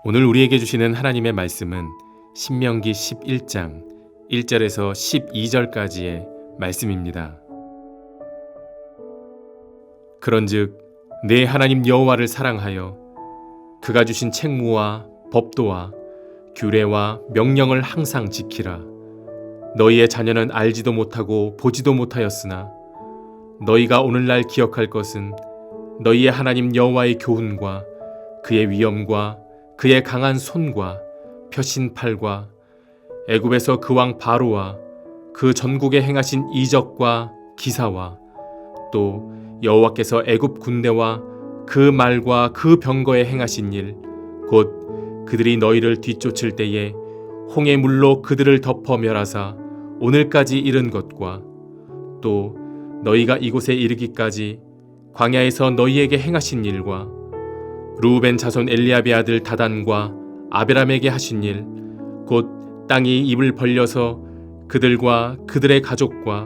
오늘 우리에게 주시는 하나님의 말씀은 신명기 11장 1절에서 12절까지의 말씀입니다. 그런즉 내 하나님 여호와를 사랑하여 그가 주신 책무와 법도와 규례와 명령을 항상 지키라. 너희의 자녀는 알지도 못하고 보지도 못하였으나 너희가 오늘날 기억할 것은 너희의 하나님 여호와의 교훈과 그의 위엄과 그의 강한 손과 펴신 팔과 애굽에서 그 왕 바로와 그 전국에 행하신 이적과 기사와 또 여호와께서 애굽 군대와 그 말과 그 병거에 행하신 일, 곧 그들이 너희를 뒤쫓을 때에 홍해 물로 그들을 덮어 멸하사 오늘까지 이른 것과 또 너희가 이곳에 이르기까지 광야에서 너희에게 행하신 일과 르우벤 자손 엘리압의 아들 다단과 아베람에게 하신 일, 곧 땅이 입을 벌려서 그들과 그들의 가족과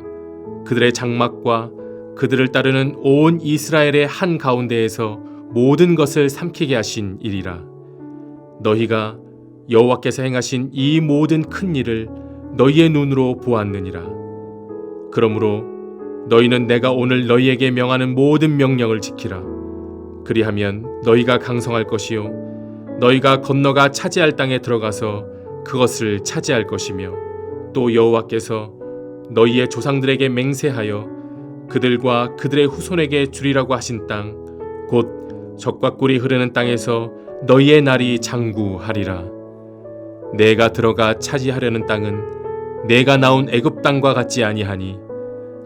그들의 장막과 그들을 따르는 온 이스라엘의 한 가운데에서 모든 것을 삼키게 하신 일이라. 너희가 여호와께서 행하신 이 모든 큰 일을 너희의 눈으로 보았느니라. 그러므로 너희는 내가 오늘 너희에게 명하는 모든 명령을 지키라. 그리하면 너희가 강성할 것이요 너희가 건너가 차지할 땅에 들어가서 그것을 차지할 것이며 또 여호와께서 너희의 조상들에게 맹세하여 그들과 그들의 후손에게 주리라고 하신 땅, 곧 젖과 꿀이 흐르는 땅에서 너희의 날이 장구하리라. 내가 들어가 차지하려는 땅은 내가 나온 애굽 땅과 같지 아니하니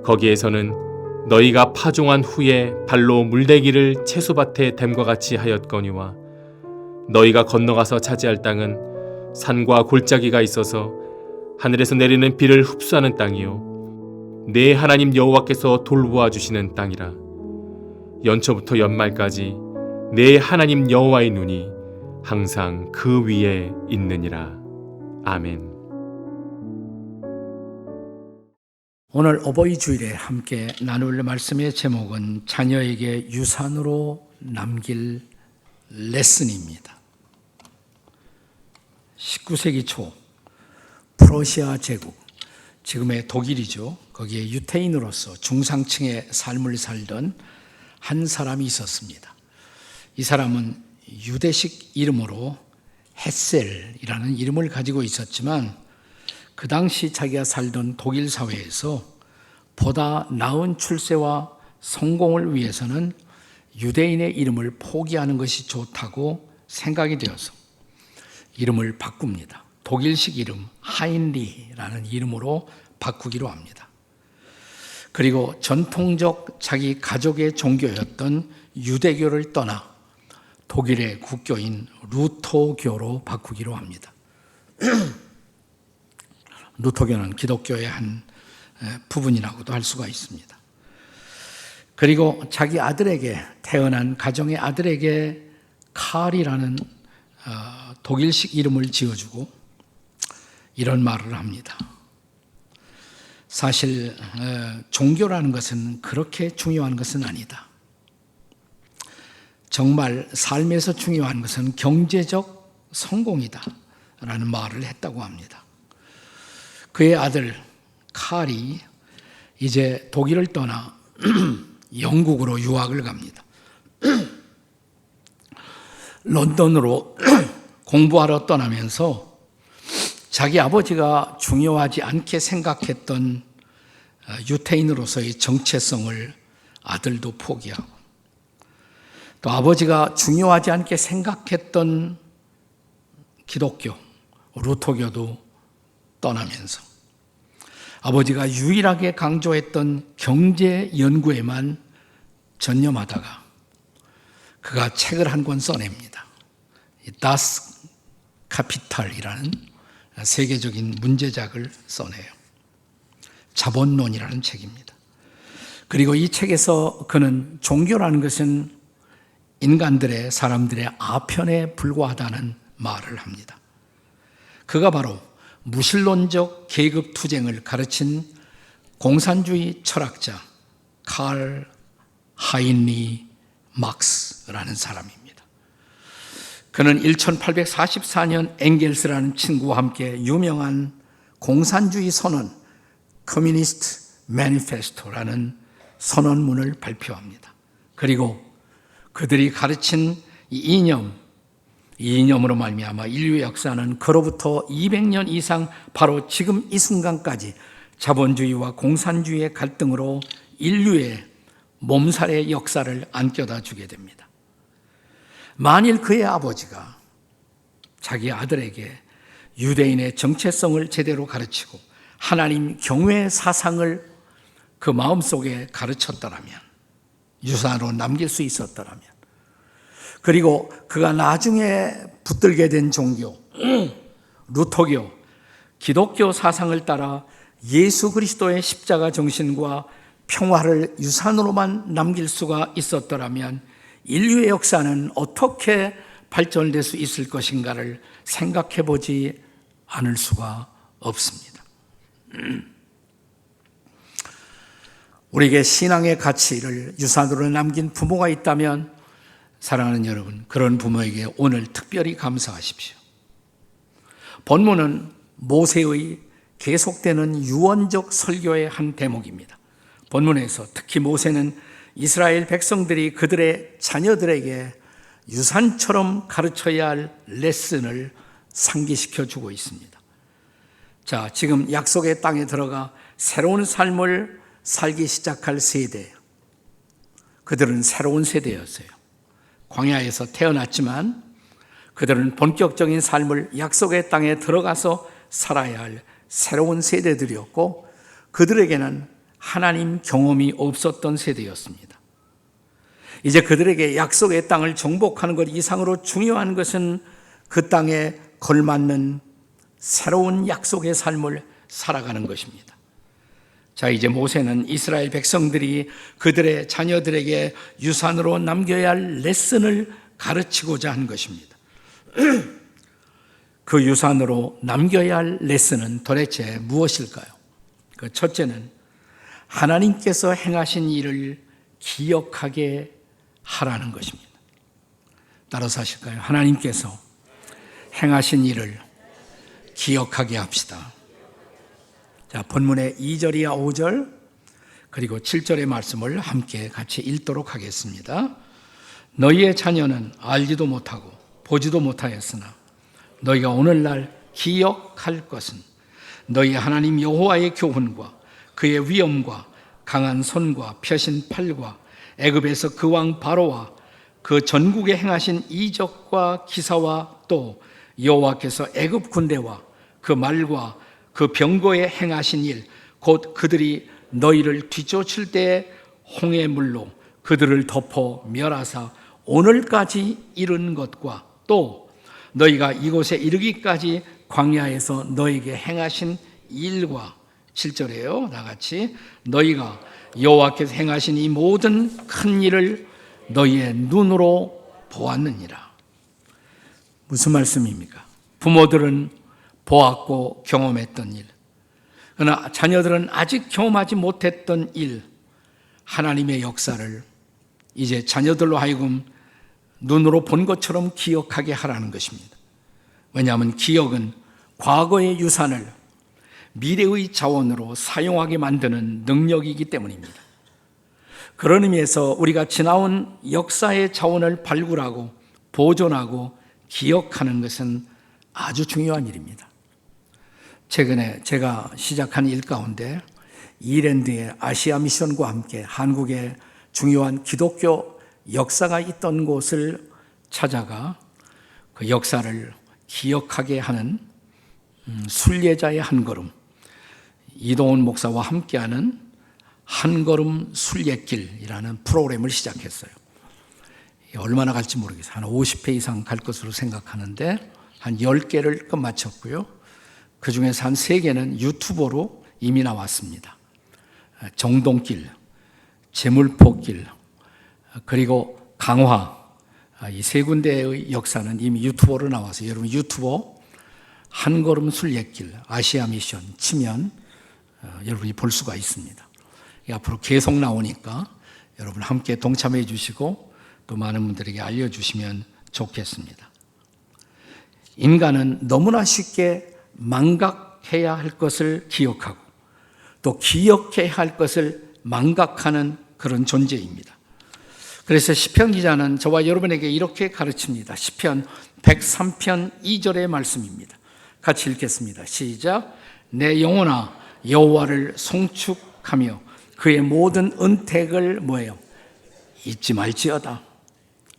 거기에서는 너희가 파종한 후에 발로 물대기를 채소밭에 댐과 같이 하였거니와 너희가 건너가서 차지할 땅은 산과 골짜기가 있어서 하늘에서 내리는 비를 흡수하는 땅이요 내 하나님 여호와께서 돌보아 주시는 땅이라. 연초부터 연말까지 내 하나님 여호와의 눈이 항상 그 위에 있느니라. 아멘. 오늘 어버이 주일에 함께 나눌 말씀의 제목은 자녀에게 유산으로 남길 레슨입니다. 19세기 초 프러시아 제국, 지금의 독일이죠. 거기에 유태인으로서 중상층의 삶을 살던 한 사람이 있었습니다. 이 사람은 유대식 이름으로 햇셀이라는 이름을 가지고 있었지만 그 당시 자기가 살던 독일 사회에서 보다 나은 출세와 성공을 위해서는 유대인의 이름을 포기하는 것이 좋다고 생각이 되어서 이름을 바꿉니다. 독일식 이름 하인리라는 이름으로 바꾸기로 합니다. 그리고 전통적 자기 가족의 종교였던 유대교를 떠나 독일의 국교인 루터교로 바꾸기로 합니다. 루터교는 기독교의 한 부분이라고도 할 수가 있습니다. 그리고 자기 아들에게, 태어난 가정의 아들에게 칼이라는 독일식 이름을 지어주고 이런 말을 합니다. 사실 종교라는 것은 그렇게 중요한 것은 아니다. 정말 삶에서 중요한 것은 경제적 성공이다 라는 말을 했다고 합니다. 그의 아들 칼이 이제 독일을 떠나 영국으로 유학을 갑니다. 런던으로 공부하러 떠나면서 자기 아버지가 중요하지 않게 생각했던 유태인으로서의 정체성을 아들도 포기하고 또 아버지가 중요하지 않게 생각했던 기독교, 루터교도 떠나면서 아버지가 유일하게 강조했던 경제 연구에만 전념하다가 그가 책을 한 권 써냅니다. Das Kapital이라는 세계적인 문제작을 써내요. 자본론이라는 책입니다. 그리고 이 책에서 그는 종교라는 것은 인간들의, 사람들의 아편에 불과하다는 말을 합니다. 그가 바로 무신론적 계급 투쟁을 가르친 공산주의 철학자 칼 하인리 막스라는 사람입니다. 그는 1844년 엥겔스라는 친구와 함께 유명한 공산주의 선언 커뮤니스트 매니페스토라는 선언문을 발표합니다. 그리고 그들이 가르친 이 이념으로 말미암아 인류의 역사는 그로부터 200년 이상 바로 지금 이 순간까지 자본주의와 공산주의의 갈등으로 인류의 몸살의 역사를 안겨다 주게 됩니다. 만일 그의 아버지가 자기 아들에게 유대인의 정체성을 제대로 가르치고 하나님 경외의 사상을 그 마음속에 가르쳤더라면, 유산으로 남길 수 있었더라면, 그리고 그가 나중에 붙들게 된 종교, 루터교, 기독교 사상을 따라 예수 그리스도의 십자가 정신과 평화를 유산으로만 남길 수가 있었더라면 인류의 역사는 어떻게 발전될 수 있을 것인가를 생각해 보지 않을 수가 없습니다. 우리에게 신앙의 가치를 유산으로 남긴 부모가 있다면 사랑하는 여러분, 그런 부모에게 오늘 특별히 감사하십시오. 본문은 모세의 계속되는 유언적 설교의 한 대목입니다. 본문에서 특히 모세는 이스라엘 백성들이 그들의 자녀들에게 유산처럼 가르쳐야 할 레슨을 상기시켜 주고 있습니다. 자, 지금 약속의 땅에 들어가 새로운 삶을 살기 시작할 세대, 그들은 새로운 세대였어요. 광야에서 태어났지만 그들은 본격적인 삶을 약속의 땅에 들어가서 살아야 할 새로운 세대들이었고, 그들에게는 하나님 경험이 없었던 세대였습니다. 이제 그들에게 약속의 땅을 정복하는 것 이상으로 중요한 것은 그 땅에 걸맞는 새로운 약속의 삶을 살아가는 것입니다. 자, 이제 모세는 이스라엘 백성들이 그들의 자녀들에게 유산으로 남겨야 할 레슨을 가르치고자 한 것입니다. 그 유산으로 남겨야 할 레슨은 도대체 무엇일까요? 그 첫째는 하나님께서 행하신 일을 기억하게 하라는 것입니다. 따라서 하실까요? 하나님께서 행하신 일을 기억하게 합시다. 자, 본문의 2절이야 5절 그리고 7절의 말씀을 함께 같이 읽도록 하겠습니다. 너희의 자녀는 알지도 못하고 보지도 못하였으나 너희가 오늘날 기억할 것은 너희 하나님 여호와의 교훈과 그의 위엄과 강한 손과 펴신 팔과 애굽에서 그 왕 바로와 그 전국에 행하신 이적과 기사와 또 여호와께서 애굽 군대와 그 말과 그 병거에 행하신 일, 곧 그들이 너희를 뒤쫓을 때에 홍해 물로 그들을 덮어 멸하사 오늘까지 이른 것과 또 너희가 이곳에 이르기까지 광야에서 너희에게 행하신 일과 7절이에요. 나같이 너희가 여호와께서 행하신 이 모든 큰 일을 너희의 눈으로 보았느니라. 무슨 말씀입니까? 부모들은 보았고 경험했던 일, 그러나 자녀들은 아직 경험하지 못했던 일, 하나님의 역사를 이제 자녀들로 하여금 눈으로 본 것처럼 기억하게 하라는 것입니다. 왜냐하면 기억은 과거의 유산을 미래의 자원으로 사용하게 만드는 능력이기 때문입니다. 그런 의미에서 우리가 지나온 역사의 자원을 발굴하고 보존하고 기억하는 것은 아주 중요한 일입니다. 최근에 제가 시작한 일 가운데 이랜드의 아시아 미션과 함께 한국의 중요한 기독교 역사가 있던 곳을 찾아가 그 역사를 기억하게 하는 순례자의 한 걸음, 이동훈 목사와 함께하는 한 걸음 순례길이라는 프로그램을 시작했어요. 얼마나 갈지 모르겠어요. 한 50회 이상 갈 것으로 생각하는데 한 10개를 끝마쳤고요. 그 중에서 한 3개는 유튜버로 이미 나왔습니다. 정동길, 제물포길, 그리고 강화, 이 3군데의 역사는 이미 유튜버로 나와서 여러분 유튜버 한 걸음 순례길 아시아 미션 치면 여러분이 볼 수가 있습니다. 앞으로 계속 나오니까 여러분 함께 동참해 주시고 또 많은 분들에게 알려주시면 좋겠습니다. 인간은 너무나 쉽게 망각해야 할 것을 기억하고 또 기억해야 할 것을 망각하는 그런 존재입니다. 그래서 시편 기자는 저와 여러분에게 이렇게 가르칩니다. 시편 103편 2절의 말씀입니다. 같이 읽겠습니다. 시작. 내 영혼아 여호와를 송축하며 그의 모든 은택을 뭐예요? 잊지 말지어다.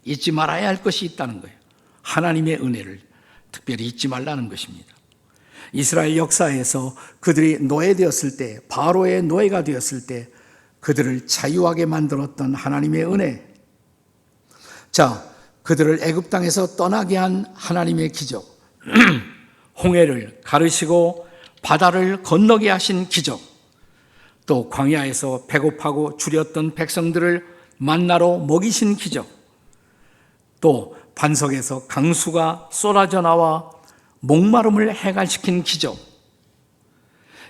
잊지 말아야 할 것이 있다는 거예요. 하나님의 은혜를 특별히 잊지 말라는 것입니다. 이스라엘 역사에서 그들이 노예되었을 때, 바로의 노예가 되었을 때 그들을 자유하게 만들었던 하나님의 은혜. 자, 그들을 애굽 땅에서 떠나게 한 하나님의 기적. 홍해를 가르시고 바다를 건너게 하신 기적. 또 광야에서 배고파고 줄였던 백성들을 만나로 먹이신 기적. 또 반석에서 강수가 쏟아져 나와 목마름을 해갈시킨 기적.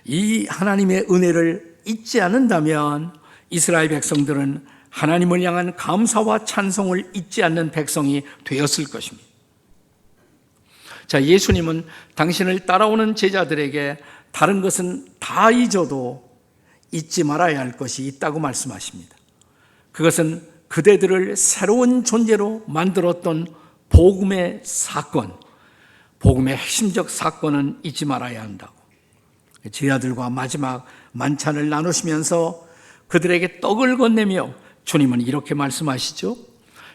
이 하나님의 은혜를 잊지 않는다면 이스라엘 백성들은 하나님을 향한 감사와 찬송을 잊지 않는 백성이 되었을 것입니다. 자, 예수님은 당신을 따라오는 제자들에게 다른 것은 다 잊어도 잊지 말아야 할 것이 있다고 말씀하십니다. 그것은 그대들을 새로운 존재로 만들었던 복음의 사건, 복음의 핵심적 사건은 잊지 말아야 한다고. 제자들과 마지막 만찬을 나누시면서 그들에게 떡을 건네며 주님은 이렇게 말씀하시죠.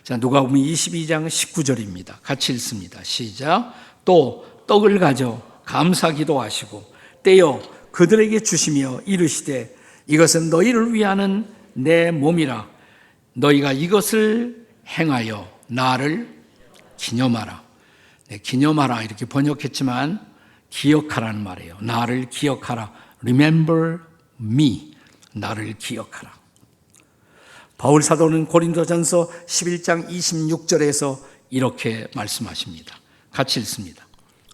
자, 누가복음 22장 19절입니다. 같이 읽습니다. 시작. 또 떡을 가져 감사 기도하시고 떼어 그들에게 주시며 이르시되 이것은 너희를 위하는 내 몸이라. 너희가 이것을 행하여 나를 기념하라. 네, 기념하라 이렇게 번역했지만 기억하라는 말이에요. 나를 기억하라. Remember me. 나를 기억하라. 바울 사도는 고린도전서 11장 26절에서 이렇게 말씀하십니다. 같이 읽습니다.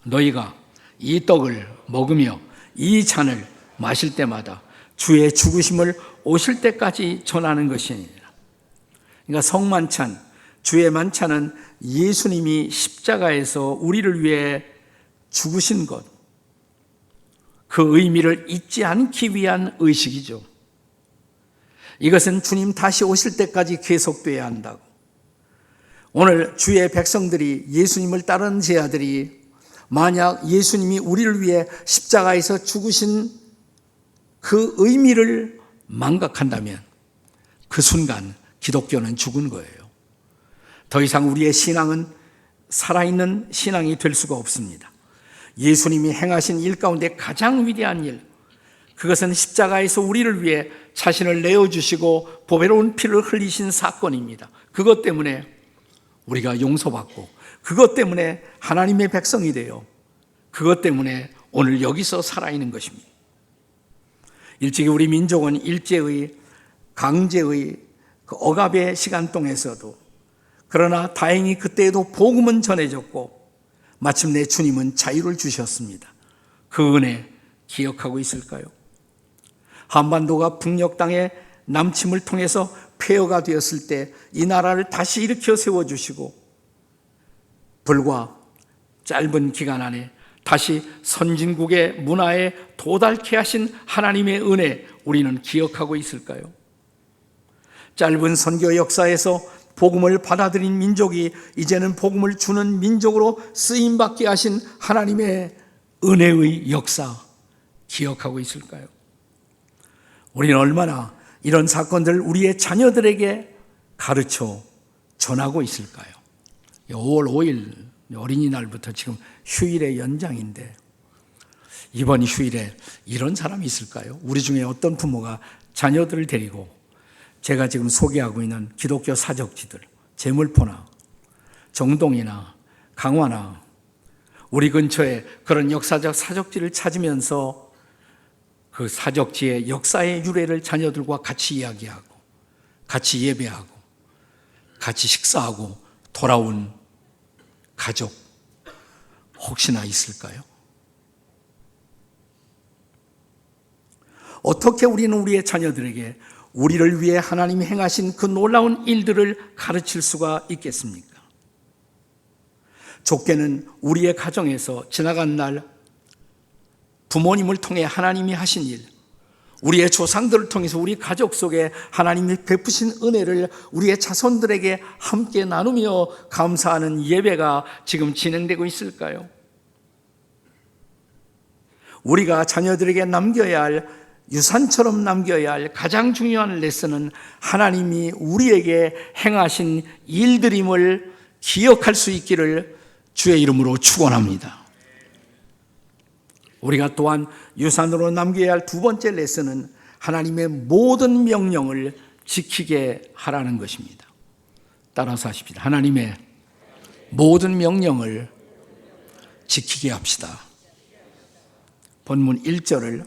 너희가 이 떡을 먹으며 이 잔을 마실 때마다 주의 죽으심을 오실 때까지 전하는 것이니라. 그러니까 성만찬, 주의 만찬은 예수님이 십자가에서 우리를 위해 죽으신 것, 그 의미를 잊지 않기 위한 의식이죠. 이것은 주님 다시 오실 때까지 계속돼야 한다고. 오늘 주의 백성들이, 예수님을 따르는 제자들이 만약 예수님이 우리를 위해 십자가에서 죽으신 그 의미를 망각한다면 그 순간 기독교는 죽은 거예요. 더 이상 우리의 신앙은 살아있는 신앙이 될 수가 없습니다. 예수님이 행하신 일 가운데 가장 위대한 일, 그것은 십자가에서 우리를 위해 자신을 내어주시고 보배로운 피를 흘리신 사건입니다. 그것 때문에 우리가 용서받고, 그것 때문에 하나님의 백성이 되어, 그것 때문에 오늘 여기서 살아있는 것입니다. 일찍이 우리 민족은 일제의 강제의 그 억압의 시간 동에서도, 그러나 다행히 그때에도 복음은 전해졌고 마침내 주님은 자유를 주셨습니다. 그 은혜 기억하고 있을까요? 한반도가 북녘 땅의 남침을 통해서 폐허가 되었을 때 이 나라를 다시 일으켜 세워주시고 불과 짧은 기간 안에 다시 선진국의 문화에 도달케 하신 하나님의 은혜, 우리는 기억하고 있을까요? 짧은 선교 역사에서 복음을 받아들인 민족이 이제는 복음을 주는 민족으로 쓰임받게 하신 하나님의 은혜의 역사 기억하고 있을까요? 우리는 얼마나 이런 사건들을 우리의 자녀들에게 가르쳐 전하고 있을까요? 5월 5일 어린이날부터 지금 휴일의 연장인데 이번 휴일에 이런 사람이 있을까요? 우리 중에 어떤 부모가 자녀들을 데리고 제가 지금 소개하고 있는 기독교 사적지들, 제물포나 정동이나 강화나 우리 근처에 그런 역사적 사적지를 찾으면서 그 사적지의 역사의 유래를 자녀들과 같이 이야기하고 같이 예배하고 같이 식사하고 돌아온 가족 혹시나 있을까요? 어떻게 우리는 우리의 자녀들에게 우리를 위해 하나님이 행하신 그 놀라운 일들을 가르칠 수가 있겠습니까? 좁게는 우리의 가정에서 지나간 날 부모님을 통해 하나님이 하신 일, 우리의 조상들을 통해서 우리 가족 속에 하나님이 베푸신 은혜를 우리의 자손들에게 함께 나누며 감사하는 예배가 지금 진행되고 있을까요? 우리가 자녀들에게 남겨야 할, 유산처럼 남겨야 할 가장 중요한 레슨은 하나님이 우리에게 행하신 일들임을 기억할 수 있기를 주의 이름으로 축원합니다. 우리가 또한 유산으로 남겨야 할 두 번째 레슨은 하나님의 모든 명령을 지키게 하라는 것입니다. 따라서 하십시다. 하나님의 모든 명령을 지키게 합시다. 본문 1절을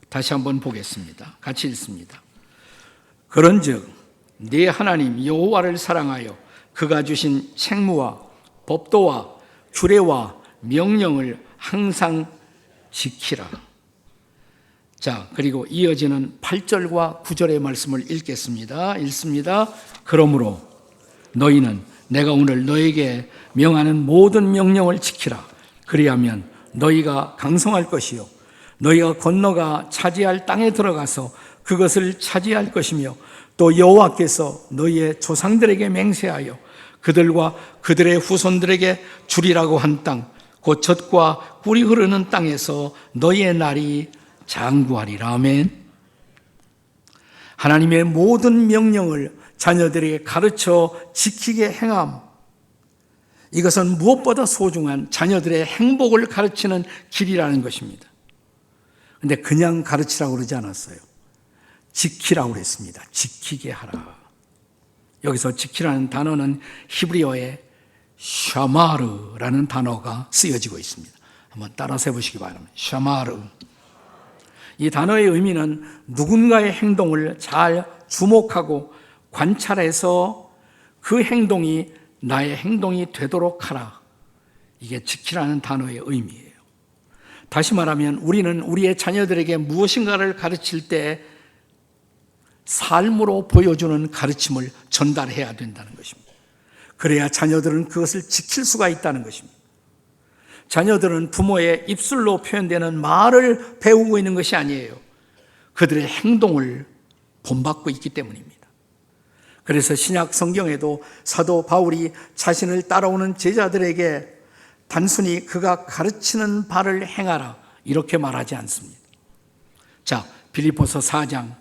다시 한번 보겠습니다. 같이 읽습니다. 그런즉 네 하나님 여호와를 사랑하여 그가 주신 책무와 법도와 규례와 명령을 항상 지키라. 자, 그리고 이어지는 8절과 9절의 말씀을 읽겠습니다. 읽습니다. 그러므로 너희는 내가 오늘 너에게 명하는 모든 명령을 지키라. 그리하면 너희가 강성할 것이요 너희가 건너가 차지할 땅에 들어가서 그것을 차지할 것이며 또 여호와께서 너희의 조상들에게 맹세하여 그들과 그들의 후손들에게 주리라고 한 땅 곧 젖과 꿀이 흐르는 땅에서 너희의 날이 장구하리라. 아멘. 하나님의 모든 명령을 자녀들에게 가르쳐 지키게 행함, 이것은 무엇보다 소중한 자녀들의 행복을 가르치는 길이라는 것입니다. 그런데 그냥 가르치라고 그러지 않았어요. 지키라고 그랬습니다. 지키게 하라. 여기서 지키라는 단어는 히브리어의 샤마르라는 단어가 쓰여지고 있습니다. 한번 따라서 해보시기 바랍니다. 샤마르. 이 단어의 의미는 누군가의 행동을 잘 주목하고 관찰해서 그 행동이 나의 행동이 되도록 하라. 이게 지키라는 단어의 의미예요. 다시 말하면 우리는 우리의 자녀들에게 무엇인가를 가르칠 때 삶으로 보여주는 가르침을 전달해야 된다는 것입니다. 그래야 자녀들은 그것을 지킬 수가 있다는 것입니다. 자녀들은 부모의 입술로 표현되는 말을 배우고 있는 것이 아니에요. 그들의 행동을 본받고 있기 때문입니다. 그래서 신약 성경에도 사도 바울이 자신을 따라오는 제자들에게 단순히 그가 가르치는 바를 행하라 이렇게 말하지 않습니다. 자, 빌립보서 4장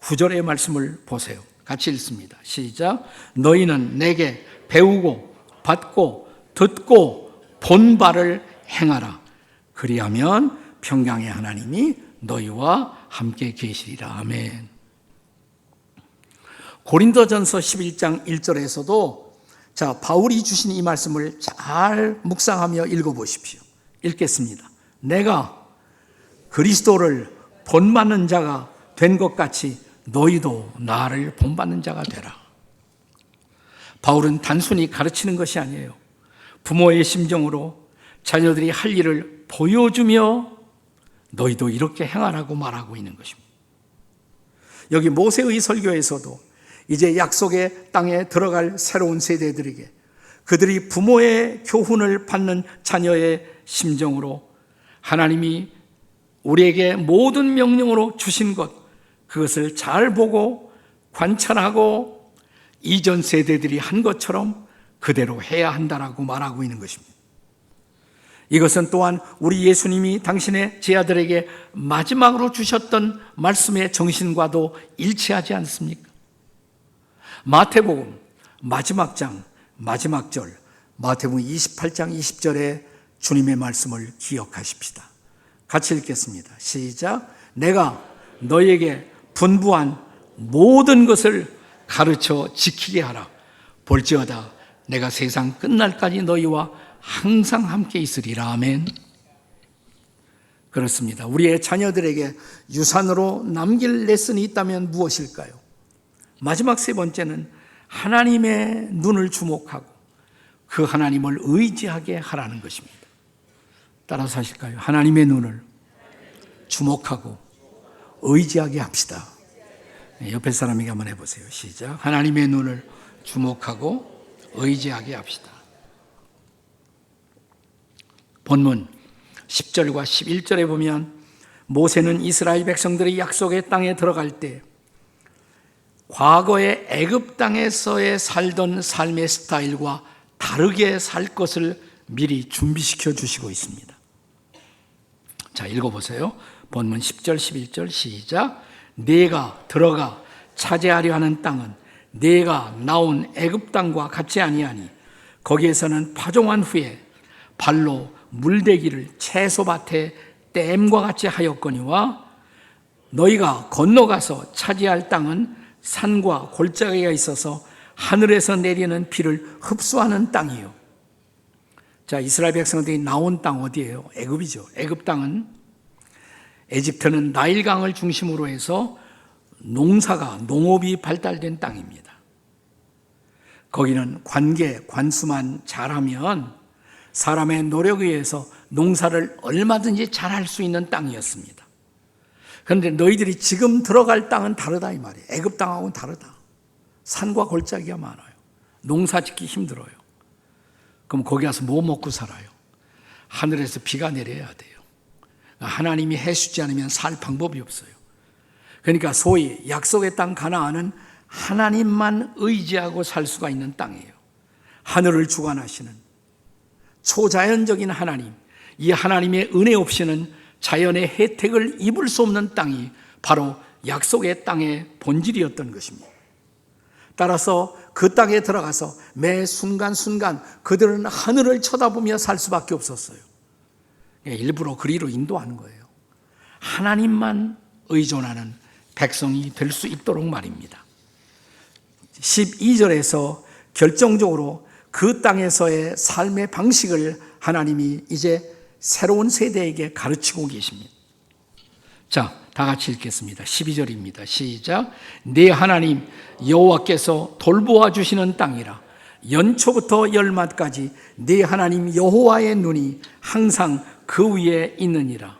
9절의 말씀을 보세요. 같이 읽습니다. 시작. 너희는 내게 배우고 받고 듣고 본 바를 행하라. 그리하면 평강의 하나님이 너희와 함께 계시리라. 아멘. 고린도전서 11장 1절에서도 자, 바울이 주신 이 말씀을 잘 묵상하며 읽어보십시오. 읽겠습니다. 내가 그리스도를 본받는 자가 된 것 같이 너희도 나를 본받는 자가 되라. 바울은 단순히 가르치는 것이 아니에요. 부모의 심정으로 자녀들이 할 일을 보여주며 너희도 이렇게 행하라고 말하고 있는 것입니다. 여기 모세의 설교에서도 이제 약속의 땅에 들어갈 새로운 세대들에게 그들이 부모의 교훈을 받는 자녀의 심정으로 하나님이 우리에게 모든 명령으로 주신 것, 그것을 잘 보고 관찰하고 이전 세대들이 한 것처럼 그대로 해야 한다라고 말하고 있는 것입니다. 이것은 또한 우리 예수님이 당신의 제자들에게 마지막으로 주셨던 말씀의 정신과도 일치하지 않습니까? 마태복음 마지막 장, 마지막 절, 마태복음 28장 20절에 주님의 말씀을 기억하십시다. 같이 읽겠습니다. 시작. 내가 너희에게 분부한 모든 것을 가르쳐 지키게 하라. 볼지어다 내가 세상 끝날까지 너희와 항상 함께 있으리라. 아멘. 그렇습니다. 우리의 자녀들에게 유산으로 남길 레슨이 있다면 무엇일까요? 마지막 세 번째는 하나님의 눈을 주목하고 그 하나님을 의지하게 하라는 것입니다. 따라서 하실까요? 하나님의 눈을 주목하고 의지하게 합시다. 옆에 사람에게 한번 해보세요. 시작. 하나님의 눈을 주목하고 의지하게 합시다. 본문 10절과 11절에 보면 모세는 이스라엘 백성들이 약속의 땅에 들어갈 때 과거의 애굽 땅에서의 살던 삶의 스타일과 다르게 살 것을 미리 준비시켜 주시고 있습니다. 자, 읽어보세요. 본문 10절 11절 시작. 네가 들어가 차지하려 하는 땅은 네가 나온 애굽 땅과 같지 아니하니 거기에서는 파종한 후에 발로 물대기를 채소밭에 댐과 같이 하였거니와 너희가 건너가서 차지할 땅은 산과 골짜기가 있어서 하늘에서 내리는 비를 흡수하는 땅이요. 자, 이스라엘 백성들이 나온 땅 어디예요? 애굽이죠. 애굽 땅은 에집트는 나일강을 중심으로 해서 농업이 발달된 땅입니다. 거기는 관수만 잘하면 사람의 노력에 의해서 농사를 얼마든지 잘할 수 있는 땅이었습니다. 그런데 너희들이 지금 들어갈 땅은 다르다 이 말이에요. 애굽 땅하고는 다르다. 산과 골짜기가 많아요. 농사 짓기 힘들어요. 그럼 거기 가서 뭐 먹고 살아요? 하늘에서 비가 내려야 돼요. 하나님이 해주지 않으면 살 방법이 없어요. 그러니까 소위 약속의 땅 가나안은 하나님만 의지하고 살 수가 있는 땅이에요. 하늘을 주관하시는 초자연적인 하나님, 이 하나님의 은혜 없이는 자연의 혜택을 입을 수 없는 땅이 바로 약속의 땅의 본질이었던 것입니다. 따라서 그 땅에 들어가서 매 순간순간 그들은 하늘을 쳐다보며 살 수밖에 없었어요. 일부러 그리로 인도하는 거예요. 하나님만 의존하는 백성이 될 수 있도록 말입니다. 12절에서 결정적으로 그 땅에서의 삶의 방식을 하나님이 이제 새로운 세대에게 가르치고 계십니다. 자, 다 같이 읽겠습니다. 12절입니다. 시작. 네 하나님 여호와께서 돌보아 주시는 땅이라 연초부터 열맛까지 네 하나님 여호와의 눈이 항상 그 위에 있느니라.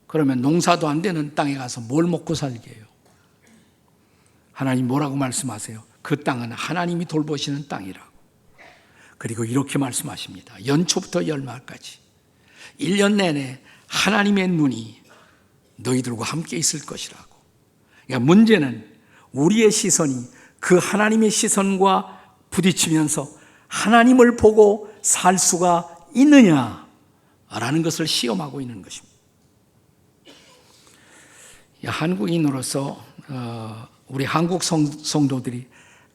그러면 농사도 안 되는 땅에 가서 뭘 먹고 살게요? 하나님 뭐라고 말씀하세요? 그 땅은 하나님이 돌보시는 땅이라고. 그리고 이렇게 말씀하십니다. 연초부터 열말까지 1년 내내 하나님의 눈이 너희들과 함께 있을 것이라고. 그러니까 문제는 우리의 시선이 그 하나님의 시선과 부딪히면서 하나님을 보고 살 수가 있느냐라는 것을 시험하고 있는 것입니다. 한국인으로서 우리 한국 성도들이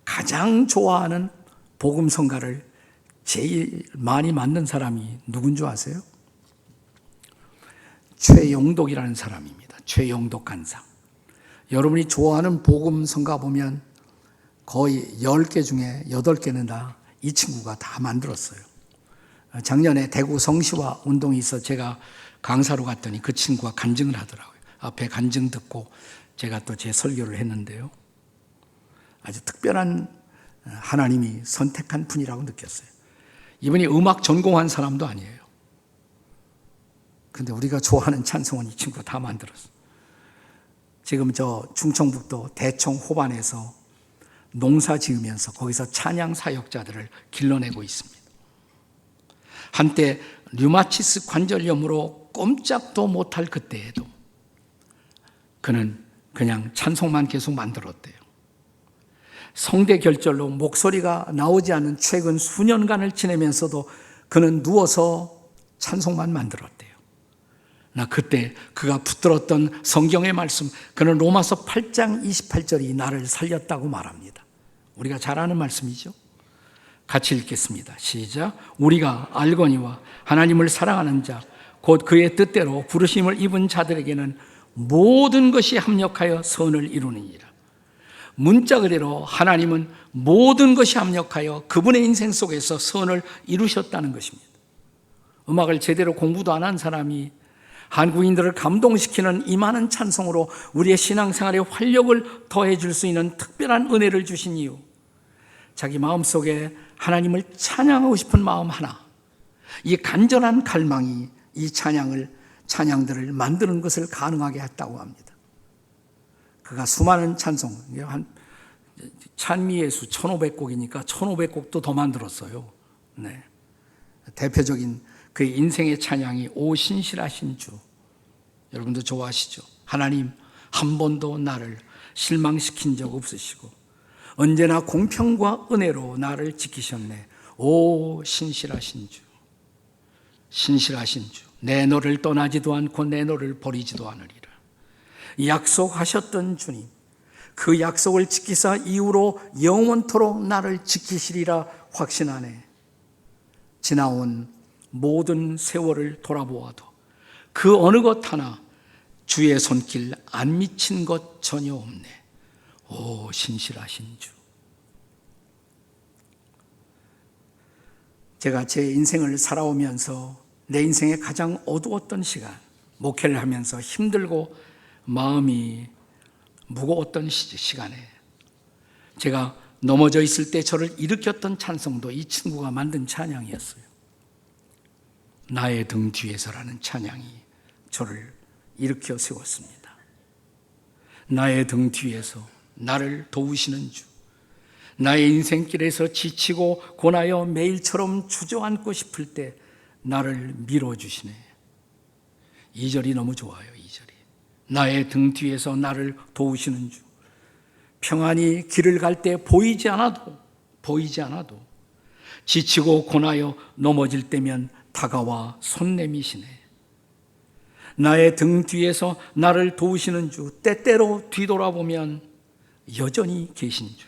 가장 좋아하는 복음성가를 제일 많이 만든 사람이 누군 줄 아세요? 최용독이라는 사람입니다. 최용독 간사. 여러분이 좋아하는 복음성가 보면 거의 10개 중에 8개는 다 이 친구가 다 만들었어요. 작년에 대구 성시화 운동이 있어 제가 강사로 갔더니 그 친구가 간증을 하더라고요. 앞에 간증 듣고 제가 또 제 설교를 했는데요. 아주 특별한 하나님이 선택한 분이라고 느꼈어요. 이분이 음악 전공한 사람도 아니에요. 근데 우리가 좋아하는 찬송은 이 친구가 다 만들었어요. 지금 저 충청북도 대청 호반에서 농사 지으면서 거기서 찬양 사역자들을 길러내고 있습니다. 한때 류마티스 관절염으로 꼼짝도 못할 그때에도 그는 그냥 찬송만 계속 만들었대요. 성대 결절로 목소리가 나오지 않은 최근 수년간을 지내면서도 그는 누워서 찬송만 만들었대요. 나 그때 그가 붙들었던 성경의 말씀, 그는 로마서 8장 28절이 나를 살렸다고 말합니다. 우리가 잘 아는 말씀이죠. 같이 읽겠습니다. 시작. 우리가 알거니와 하나님을 사랑하는 자, 곧 그의 뜻대로 부르심을 입은 자들에게는 모든 것이 합력하여 선을 이루느니라. 문자 그대로 하나님은 모든 것이 합력하여 그분의 인생 속에서 선을 이루셨다는 것입니다. 음악을 제대로 공부도 안 한 사람이 한국인들을 감동시키는 이 많은 찬송으로 우리의 신앙생활에 활력을 더해 줄 수 있는 특별한 은혜를 주신 이유, 자기 마음속에 하나님을 찬양하고 싶은 마음 하나, 이 간절한 갈망이 이 찬양들을 만드는 것을 가능하게 했다고 합니다. 그가 수많은 찬송, 한 찬미예수 1500곡이니까 1500곡도 더 만들었어요. 네. 대표적인 그의 인생의 찬양이 오 신실하신 주. 여러분도 좋아하시죠? 하나님 한 번도 나를 실망시킨 적 없으시고 언제나 공평과 은혜로 나를 지키셨네. 오 신실하신 주. 신실하신 주. 내 너를 떠나지도 않고 내 너를 버리지도 않으리라. 약속하셨던 주님, 그 약속을 지키사 이후로 영원토록 나를 지키시리라 확신하네. 지나온 모든 세월을 돌아보아도 그 어느 것 하나 주의 손길 안 미친 것 전혀 없네. 오 신실하신 주. 제가 제 인생을 살아오면서 내 인생의 가장 어두웠던 시간, 목회를 하면서 힘들고 마음이 무거웠던 시간에 제가 넘어져 있을 때 저를 일으켰던 찬송도 이 친구가 만든 찬양이었어요. 나의 등 뒤에서라는 찬양이 저를 일으켜 세웠습니다. 나의 등 뒤에서 나를 도우시는 주, 나의 인생길에서 지치고 고나여 매일처럼 주저앉고 싶을 때 나를 밀어주시네. 2절이 너무 좋아요. 2절이 나의 등 뒤에서 나를 도우시는 주, 평안히 길을 갈 때 보이지 않아도 지치고 고나여 넘어질 때면 다가와 손 내미시네. 나의 등 뒤에서 나를 도우시는 주, 때때로 뒤돌아보면 여전히 계신 주,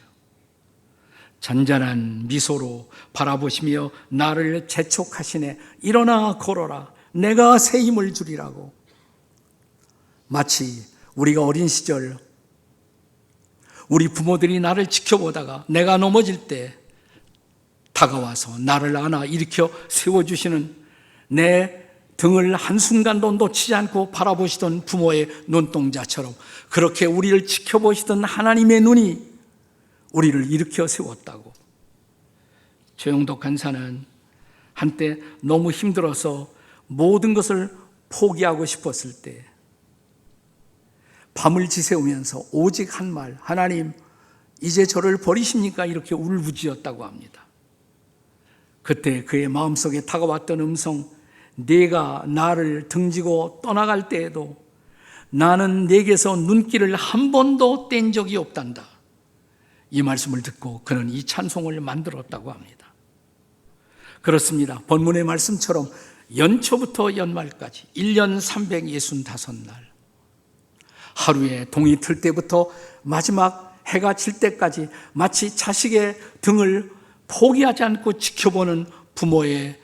잔잔한 미소로 바라보시며 나를 재촉하시네. 일어나 걸어라, 내가 새 힘을 주리라고. 마치 우리가 어린 시절 우리 부모들이 나를 지켜보다가 내가 넘어질 때 다가와서 나를 안아 일으켜 세워주시는, 내 등을 한순간도 놓치지 않고 바라보시던 부모의 눈동자처럼 그렇게 우리를 지켜보시던 하나님의 눈이 우리를 일으켜 세웠다고. 최영덕 간사는 한때 너무 힘들어서 모든 것을 포기하고 싶었을 때 밤을 지새우면서 오직 한 말, 하나님 이제 저를 버리십니까? 이렇게 울부짖었다고 합니다. 그때 그의 마음속에 다가왔던 음성, 네가 나를 등지고 떠나갈 때에도 나는 네게서 눈길을 한 번도 뗀 적이 없단다. 이 말씀을 듣고 그는 이 찬송을 만들었다고 합니다. 그렇습니다. 본문의 말씀처럼 연초부터 연말까지 1년 365날 하루에 동이 틀 때부터 마지막 해가 질 때까지 마치 자식의 등을 포기하지 않고 지켜보는 부모의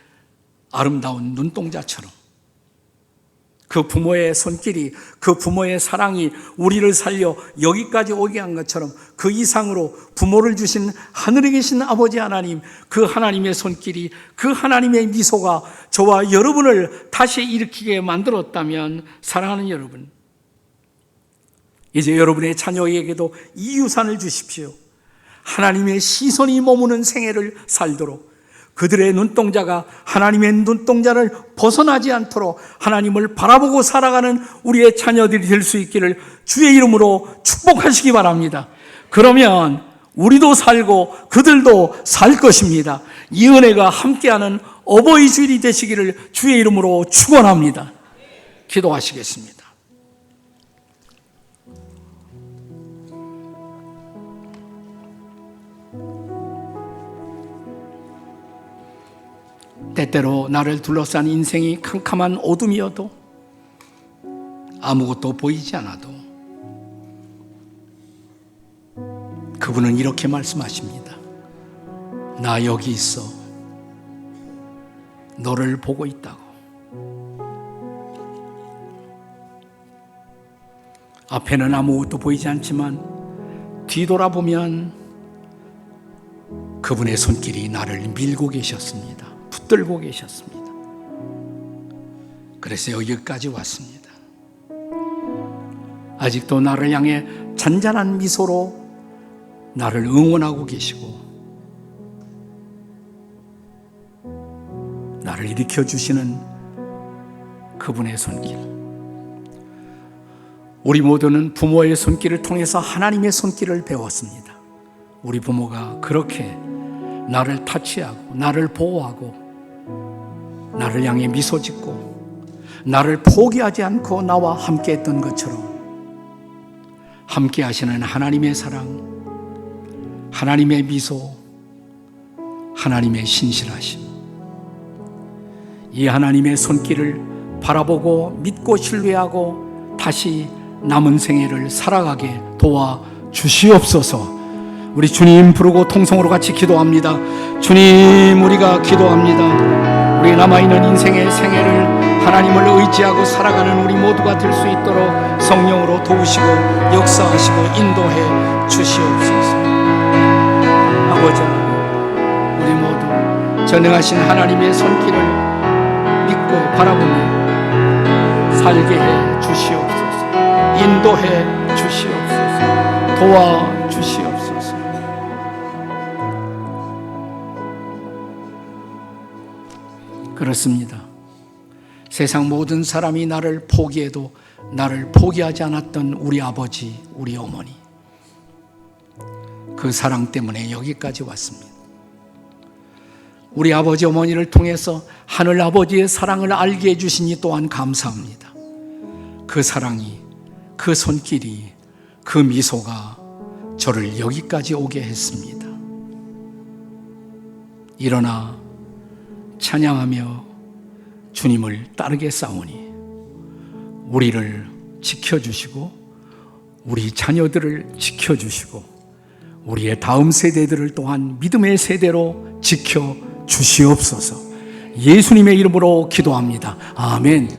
아름다운 눈동자처럼 그 부모의 손길이, 그 부모의 사랑이 우리를 살려 여기까지 오게 한 것처럼 그 이상으로 부모를 주신 하늘에 계신 아버지 하나님, 그 하나님의 손길이, 그 하나님의 미소가 저와 여러분을 다시 일으키게 만들었다면, 사랑하는 여러분, 이제 여러분의 자녀에게도 이 유산을 주십시오. 하나님의 시선이 머무는 생애를 살도록 그들의 눈동자가 하나님의 눈동자를 벗어나지 않도록 하나님을 바라보고 살아가는 우리의 자녀들이 될 수 있기를 주의 이름으로 축복하시기 바랍니다. 그러면 우리도 살고 그들도 살 것입니다. 이 은혜가 함께하는 어버이 주일이 되시기를 주의 이름으로 축원합니다. 기도하시겠습니다. 때때로 나를 둘러싼 인생이 캄캄한 어둠이어도 아무것도 보이지 않아도 그분은 이렇게 말씀하십니다. 나 여기 있어. 너를 보고 있다고. 앞에는 아무것도 보이지 않지만 뒤돌아보면 그분의 손길이 나를 밀고 계셨습니다. 붙들고 계셨습니다. 그래서 여기까지 왔습니다. 아직도 나를 향해 잔잔한 미소로 나를 응원하고 계시고 나를 일으켜 주시는 그분의 손길. 우리 모두는 부모의 손길을 통해서 하나님의 손길을 배웠습니다. 우리 부모가 그렇게 나를 타치하고 나를 보호하고 나를 향해 미소 짓고 나를 포기하지 않고 나와 함께 했던 것처럼 함께 하시는 하나님의 사랑, 하나님의 미소, 하나님의 신실하심, 이 하나님의 손길을 바라보고 믿고 신뢰하고 다시 남은 생애를 살아가게 도와주시옵소서. 우리 주님 부르고 통성으로 같이 기도합니다. 주님, 우리가 기도합니다. 우리 남아있는 인생의 생애를 하나님을 의지하고 살아가는 우리 모두가 될 수 있도록 성령으로 도우시고 역사하시고 인도해 주시옵소서. 아버지 하나님, 우리 모두 전능하신 하나님의 손길을 믿고 바라보며 살게 해 주시옵소서. 인도해 주시옵소서. 도와주시옵소서. 그렇습니다. 세상 모든 사람이 나를 포기해도 나를 포기하지 않았던 우리 아버지, 우리 어머니, 그 사랑 때문에 여기까지 왔습니다. 우리 아버지 어머니를 통해서 하늘 아버지의 사랑을 알게 해주시니 또한 감사합니다. 그 사랑이, 그 손길이, 그 미소가 저를 여기까지 오게 했습니다. 일어나 찬양하며 주님을 따르게 싸우니 우리를 지켜주시고 우리 자녀들을 지켜주시고 우리의 다음 세대들을 또한 믿음의 세대로 지켜주시옵소서. 예수님의 이름으로 기도합니다. 아멘.